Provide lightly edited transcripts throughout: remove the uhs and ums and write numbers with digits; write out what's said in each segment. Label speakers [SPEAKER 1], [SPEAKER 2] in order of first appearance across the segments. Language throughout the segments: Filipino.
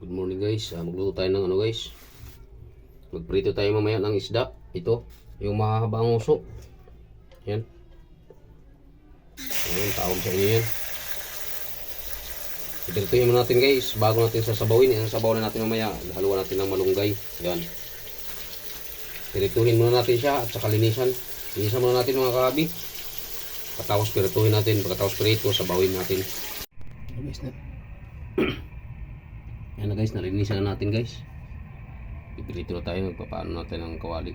[SPEAKER 1] Good morning guys. Magluto tayo ng ano guys. Magprito tayo mamaya ng isda. Ito, yung mahahabang uso. Yan. Ayan, tawag sa inyo yan. Iprituhin muna natin guys. Bago natin sasabawin. Sasabaw na natin mamaya. Haluan natin ng malunggay. Yan. Pirituhin muna natin siya at saka linisan. Linisan muna natin mga kaabi. Pagkatapos pirituhin natin. Pagkatapos pirito, sabawin natin. Guys na. Ayan na guys, nalinisan na natin guys. Ipirito na tayo, magpapaano natin ng kawali.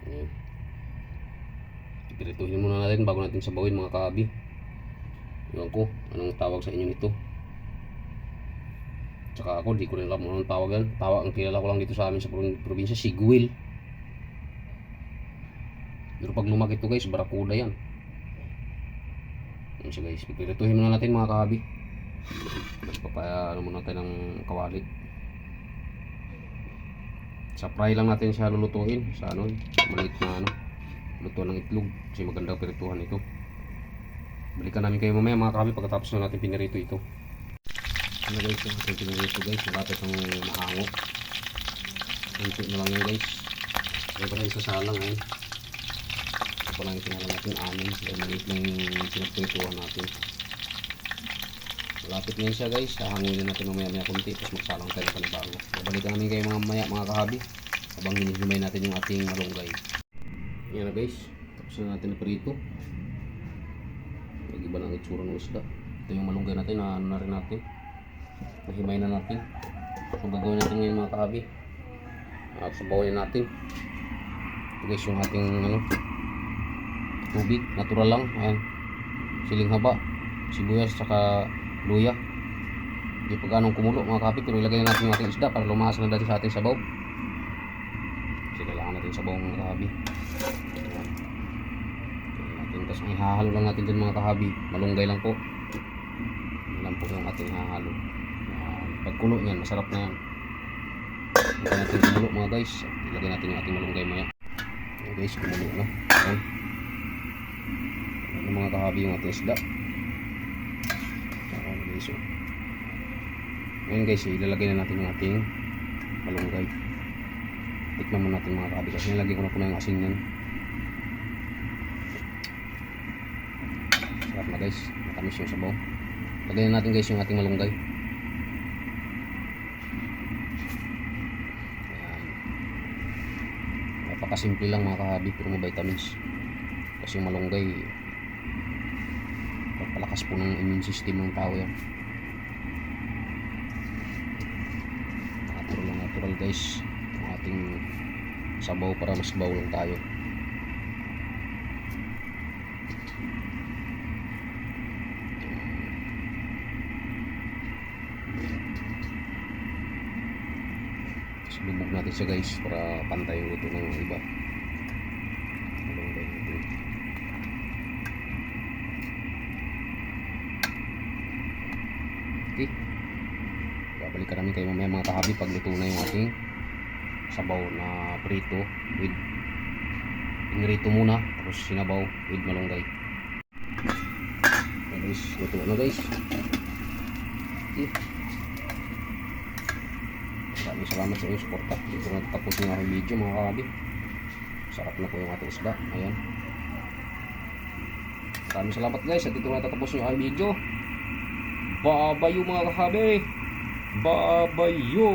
[SPEAKER 1] Ayan. Ipirituhin muna natin bago natin sabawin mga kaabi. Ewan ko, anong tawag sa inyo nito. Tsaka ako, di ko rin alam anong tawag yan. Ang kilala ko lang dito sa amin sa probinsya, siguil. Pero pag lumaki ito guys, barakuda yan. Ayan siya guys, ipirituhin muna natin mga kaabi. Ano muna tayo ng kawali. Sa fry lang natin siya lulutuin. Sa ano, maliit na ano, luto ng itlog. Kasi magandang pirituhan ito. Balikan namin kayo mamaya mga kami pagkatapos na natin pinirito ito. Ano guys, yung ating pinirito guys, malapit ang mahango. Hinto na lang yun guys. Kaya pa na isasalang ngayon. Ito pa lang itinalang natin anin. Kaya maliit lang yung pinagpirituhan natin. Malapit ngayon siya guys, hahanguin na natin mamaya kunti tapos magsalang tayo pa na bago. Babalikan namin kayo mga kahabi habang hinihimay natin yung ating malunggay. Yan na guys, tapos na natin na prito. Nag-iba na ang itsura ng isda. Ito yung malunggay natin na ano na rin natin, nahimay na natin. So gagawin natin ngayon mga kahabi, sabawin natin. Ito guys yung ating ano, tubig, natural lang. Ayan, siling haba, sibuyas, saka luya. Hindi pa ganong kumulo mga kapit, pero ilagay na natin yung ating isda para lumakas na dati sa ating sabaw. Kasi kailangan natin sabaw mga kahabi. Tapos may hahalo lang natin dyan mga kahabi. Malunggay lang po. Yan lang po yung ating hahalo. Pagkulo niyan, masarap na yan. Ilagay natin kumulo mga guys. Ilagay natin yung ating malunggay maya. Ayan guys, kumulo na. Ayan. Ayan mga kahabi yung ating isda. So, ngayon guys, ilalagay na natin yung ating malunggay. Tikman mo natin mga kahabi kasi nilagay ko na po na yung asin yan. Sarap na guys, matamis yung sabaw. Lagay na natin guys yung ating malunggay. Ayan. Napakasimple lang mga kahabi pero may vitamins. Kasi yung malunggay palakas po ng immune system ng tao yan. Natural guys ang ating sabaw para mas baw lang tayo. Lubog natin siya guys para pantay yung luto ng iba. Okay. Babalikan namin kayo mamaya mga kahabi pag luto na yung ating sabaw na prito with pinrito muna tapos sinabaw with malunggay. Okay guys, luto na guys. Okay. Maraming salamat sa inyong suporta. Dito na tapos yung aking video mga kahabi. Sarap na po yung ating isda. Ayan. Maraming salamat guys at dito na tatapos yung aking video. Babayo mga kahabi. Babayo.